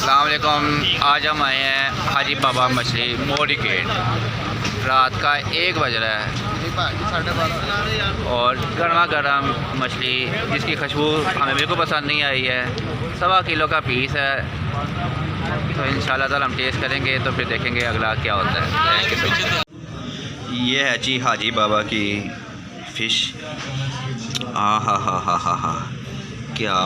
अस्सलाम वालेकुम। आज हम आए हैं हाजी बाबा मछली मोरिकेट। रात का 1 बज रहा है और गर्मा गर्म मछली जिसकी खुशबू हमें बिल्कुल पसंद नहीं आई है। 1.25 किलो का पीस है, तो इंशाल्लाह ताला हम टेस्ट करेंगे तो फिर देखेंगे अगला क्या होता है। ये है जी हाजी बाबा की फ़िश। हा क्या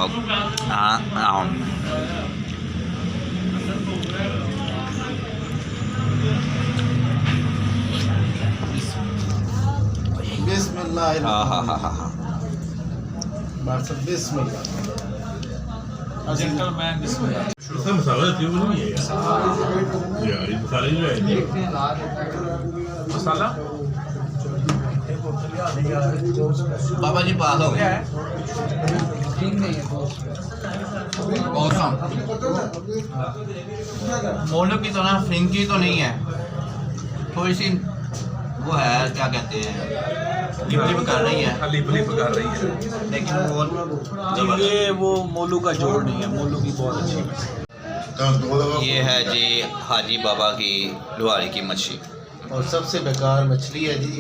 मसाला बाबा जी पास हो गए। मोलो की तो ना फ्रिंकी तो नहीं है, थोड़ी सी वो है, क्या कहते हैं, लिप कर रही है, लिप कर रही है, लेकिन ये वो मोलू का जोड़ नहीं है। मोलू की बहुत अच्छी है। ये है जी हाजी बाबा की लुहारी की मच्छी और सबसे बेकार मछली है जी।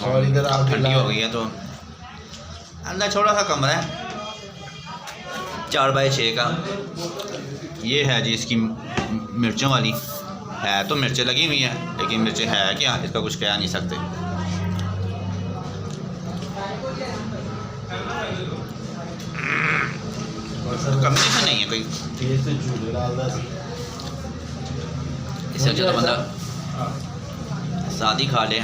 और इधर ठंडी हो गई है तो अंदर छोटा सा कमरा है 4x6 का। ये है जी इसकी मिर्चों वाली है, तो मिर्चें लगी हुई हैं, लेकिन मिर्चें है क्या इसका कुछ कह नहीं सकते। कम्बिनेशन नहीं है कोई, इससे अच्छा तो बंदा सादी खा ले।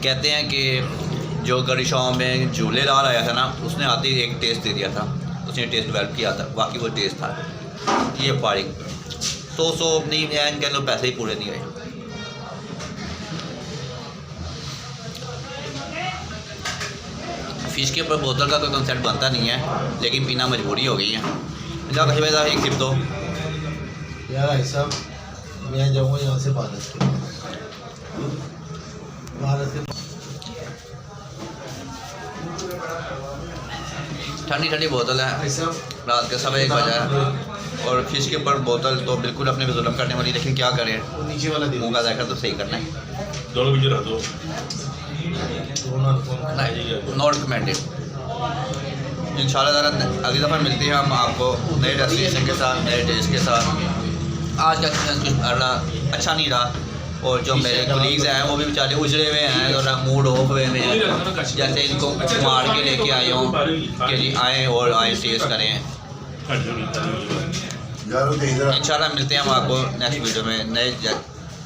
कहते हैं कि जो गरी शाह में झूले लाल आया था ना, उसने आते ही एक टेस्ट दे दिया था, उसने टेस्ट डेवलप किया था, बाकी वो टेस्ट था। ये पारी 100 नहीं है, इनके लोग पैसे ही पूरे नहीं हुए। फ़िश के ऊपर बोतल का कोई कंसेप्ट बनता नहीं है, लेकिन पीना मजबूरी हो गई है। एक सिप दो यार ऐसा मैं जाऊँगा यहाँ से भारत के ठंडी बोतल है, रात के 1:15 बजे है, और फिश के ऊपर बोतल तो बिल्कुल अपने पे जुल्म करने वाली। लेकिन क्या करें, नीचे वाला मुँह का जायका तो सही करना है। Not recommended. इंशाल्लाह अगली दफ़ा मिलते हैं हम आपको नए डेस्टिनेशन के साथ, नए टेस्ट के साथ। आज का एक्सपीरियंस कुछ अच्छा नहीं रहा, और जो मेरे कोलीग्स हैं वो भी बेचारे उजड़े हुए हैं और मूड ऑफ हुए हैं, जैसे इनको मार के लेके आए हों कि जी आएँ और आए टेस्ट करें। इंशाल्लाह मिलते हैं हम आपको नेक्स्ट वीडियो में नए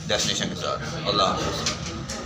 डेस्टिनेशन के साथ। अल्लाह हाफ़िज़।